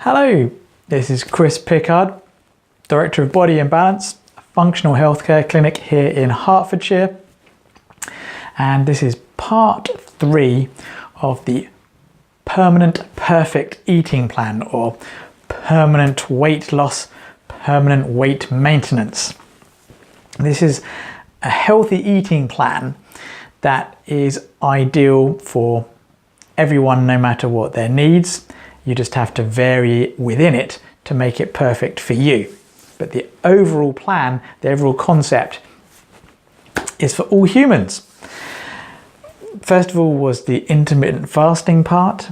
Hello, this is Chris Pickard, Director of Body and Balance, a functional healthcare clinic here in Hertfordshire. And this is part 3 of the Permanent Perfect Eating Plan, or Permanent Weight Loss, Permanent Weight Maintenance. This is a healthy eating plan that is ideal for everyone, no matter what their needs. You just have to vary within it to make it perfect for you. But the overall plan, the overall concept is for all humans. First of all was the intermittent fasting part,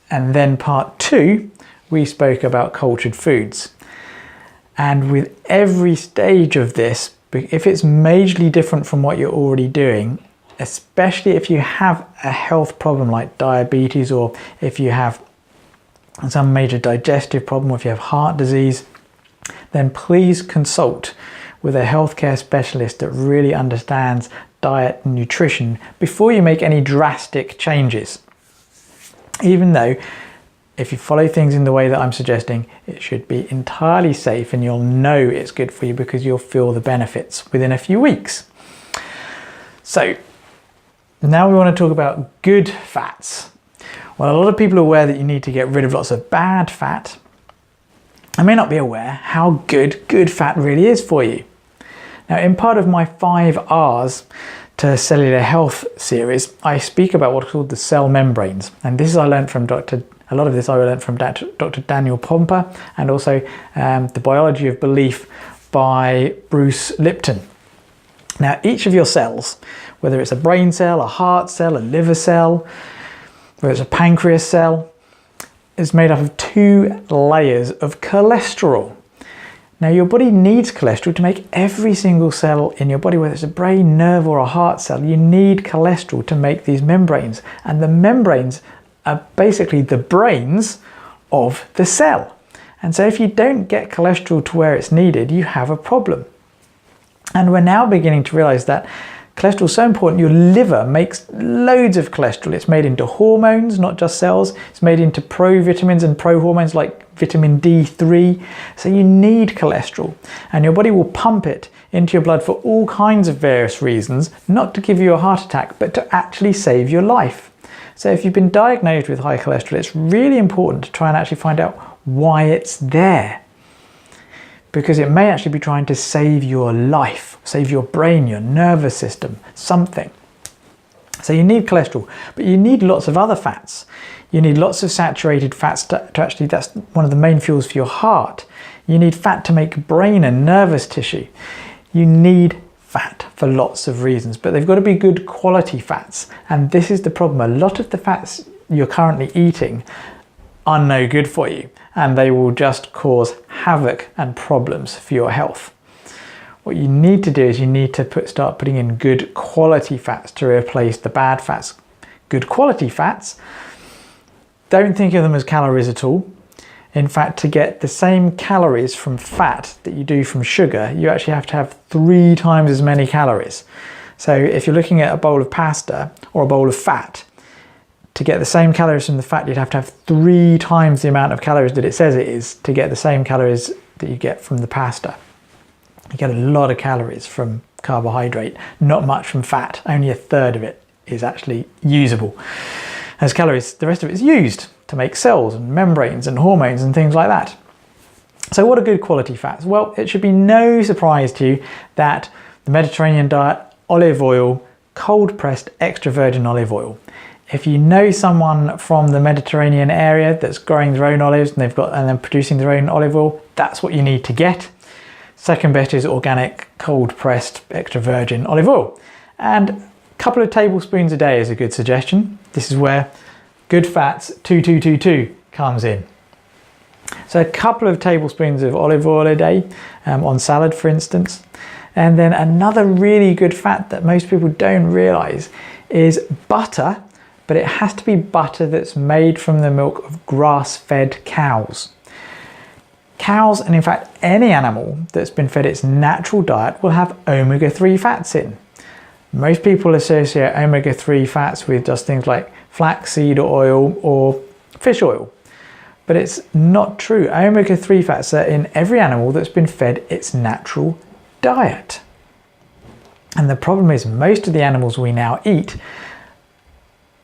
and then part 2, we spoke about cultured foods. And with every stage of this, if it's majorly different from what you're already doing, especially if you have a health problem like diabetes, or if you have some major digestive problem, or if you have heart disease, then please consult with a healthcare specialist that really understands diet and nutrition before you make any drastic changes. Even though if you follow things in the way that I'm suggesting, it should be entirely safe and you'll know it's good for you because you'll feel the benefits within a few weeks. So now we want to talk about good fats. Well, a lot of people are aware that you need to get rid of lots of bad fat. I may not be aware how good fat really is for you. Now, in part of my 5 R's to cellular health series, I speak about what's called the cell membranes. And this I learned from a lot of this I learned from Dr. Daniel Pompa, and also The Biology of Belief by Bruce Lipton. Now, each of your cells, whether it's a brain cell, a heart cell, a liver cell, whether it's a pancreas cell, is made up of 2 layers of cholesterol. Now, your body needs cholesterol to make every single cell in your body, whether it's a brain, nerve, or a heart cell. You need cholesterol to make these membranes, and the membranes are basically the brains of the cell. And so if you don't get cholesterol to where it's needed, you have a problem. And we're now beginning to realize that cholesterol is so important. Your liver makes loads of cholesterol. It's made into hormones, not just cells. It's made into provitamins and prohormones like vitamin D3. So you need cholesterol, and your body will pump it into your blood for all kinds of various reasons, not to give you a heart attack, but to actually save your life. So if you've been diagnosed with high cholesterol, it's really important to try and actually find out why it's there, because it may actually be trying to save your life, save your brain, your nervous system, something. So you need cholesterol, but you need lots of other fats. You need lots of saturated fats to actually, that's one of the main fuels for your heart. You need fat to make brain and nervous tissue. You need fat for lots of reasons, but they've got to be good quality fats. And this is the problem. A lot of the fats you're currently eating are no good for you, and they will just cause havoc and problems for your health. What you need to do is you need to start putting in good quality fats to replace the bad fats. Good quality fats, don't think of them as calories at all. In fact, to get the same calories from fat that you do from sugar, you actually have to have 3 times as many calories. So if you're looking at a bowl of pasta or a bowl of fat, to get the same calories from the fat, you'd have to have 3 times the amount of calories that it says it is to get the same calories that you get from the pasta. You get a lot of calories from carbohydrate, not much from fat. Only 1/3 of it is actually usable as calories. The rest of it is used to make cells and membranes and hormones and things like that. So what are good quality fats? Well, it should be no surprise to you that the Mediterranean diet, olive oil, cold pressed extra virgin olive oil. If you know someone from the Mediterranean area that's growing their own olives and they're producing their own olive oil, that's what you need to get. Second best is organic cold pressed extra virgin olive oil. And a couple of tablespoons a day is a good suggestion. This is where good fats 2222 comes in. So a couple of tablespoons of olive oil a day on salad, for instance. And then another really good fat that most people don't realize is butter, but it has to be butter that's made from the milk of grass-fed cows. Cows, and in fact any animal that's been fed its natural diet, will have omega-3 fats in. Most people associate omega-3 fats with just things like flaxseed oil or fish oil. But it's not true. Omega-3 fats are in every animal that's been fed its natural diet. And the problem is most of the animals we now eat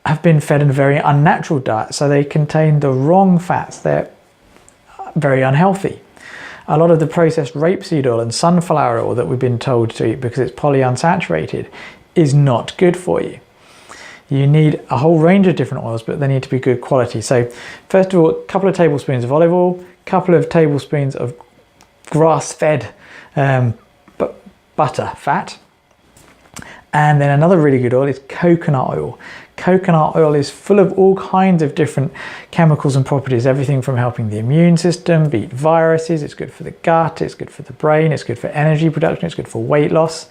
have been fed a very unnatural diet, so they contain the wrong fats. They're very unhealthy. A lot of the processed rapeseed oil and sunflower oil that we've been told to eat because it's polyunsaturated is not good for you. You need a whole range of different oils, but they need to be good quality. So first of all, a couple of tablespoons of olive oil, a couple of tablespoons of grass-fed butter fat. And then another really good oil is coconut oil. Coconut oil is full of all kinds of different chemicals and properties, everything from helping the immune system, beat viruses, it's good for the gut, it's good for the brain, it's good for energy production, it's good for weight loss.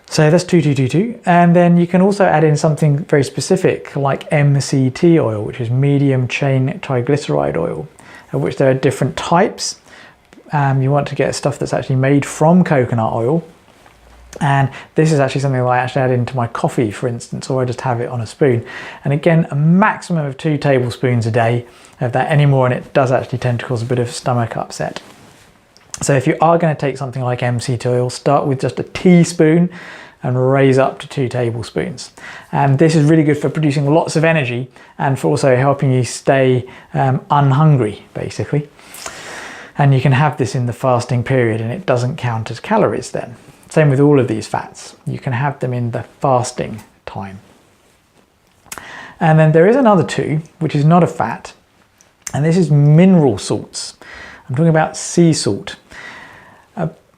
So that's 2222. And then you can also add in something very specific like MCT oil, which is medium chain triglyceride oil, of which there are different types. You want to get stuff that's actually made from coconut oil. And this is actually something that I actually add into my coffee, for instance, or I just have it on a spoon. And again, a maximum of 2 tablespoons a day of that. Any more and it does actually tend to cause a bit of stomach upset. So if you are going to take something like MCT oil, start with just a teaspoon and raise up to 2 tablespoons. And this is really good for producing lots of energy and for also helping you stay unhungry, basically. And you can have this in the fasting period and it doesn't count as calories then. Same with all of these fats. You can have them in the fasting time. And then there is another 2, which is not a fat, and this is mineral salts. I'm talking about sea salt.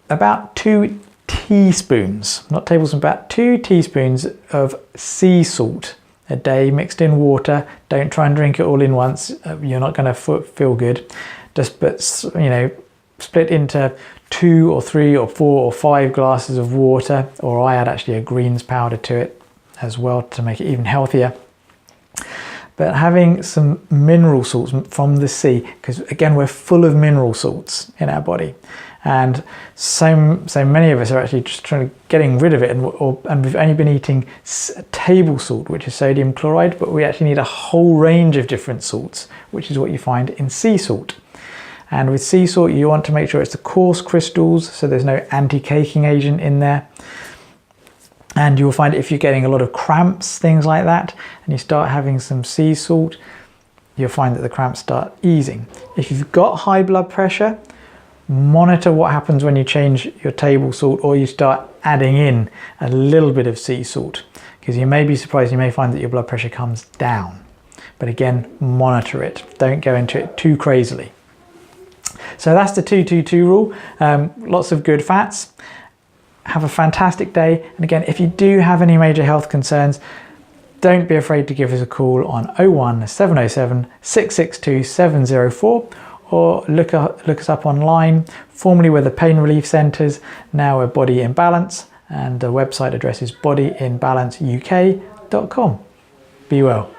About 2 teaspoons, not tablespoons, about 2 teaspoons of sea salt a day mixed in water. Don't try and drink it all in once. You're not going to feel good. Just, split into 2 or 3 or 4 or 5 glasses of water, or I add actually a greens powder to it as well to make it even healthier. But having some mineral salts from the sea, because again we're full of mineral salts in our body, and so many of us are actually just getting rid of it, and we've only been eating table salt, which is sodium chloride, but we actually need a whole range of different salts, which is what you find in sea salt. And with sea salt, you want to make sure it's the coarse crystals, so there's no anti-caking agent in there. And you'll find if you're getting a lot of cramps, things like that, and you start having some sea salt, you'll find that the cramps start easing. If you've got high blood pressure, monitor what happens when you change your table salt or you start adding in a little bit of sea salt, because you may be surprised, you may find that your blood pressure comes down. But again, monitor it. Don't go into it too crazily. So that's the 222 rule. Lots of good fats. Have a fantastic day. And again, if you do have any major health concerns, don't be afraid to give us a call on 01707 662 704 or look us up online. Formerly we're the Pain Relief Centres, now we're Body in Balance, and the website address is bodyinbalanceuk.com. Be well.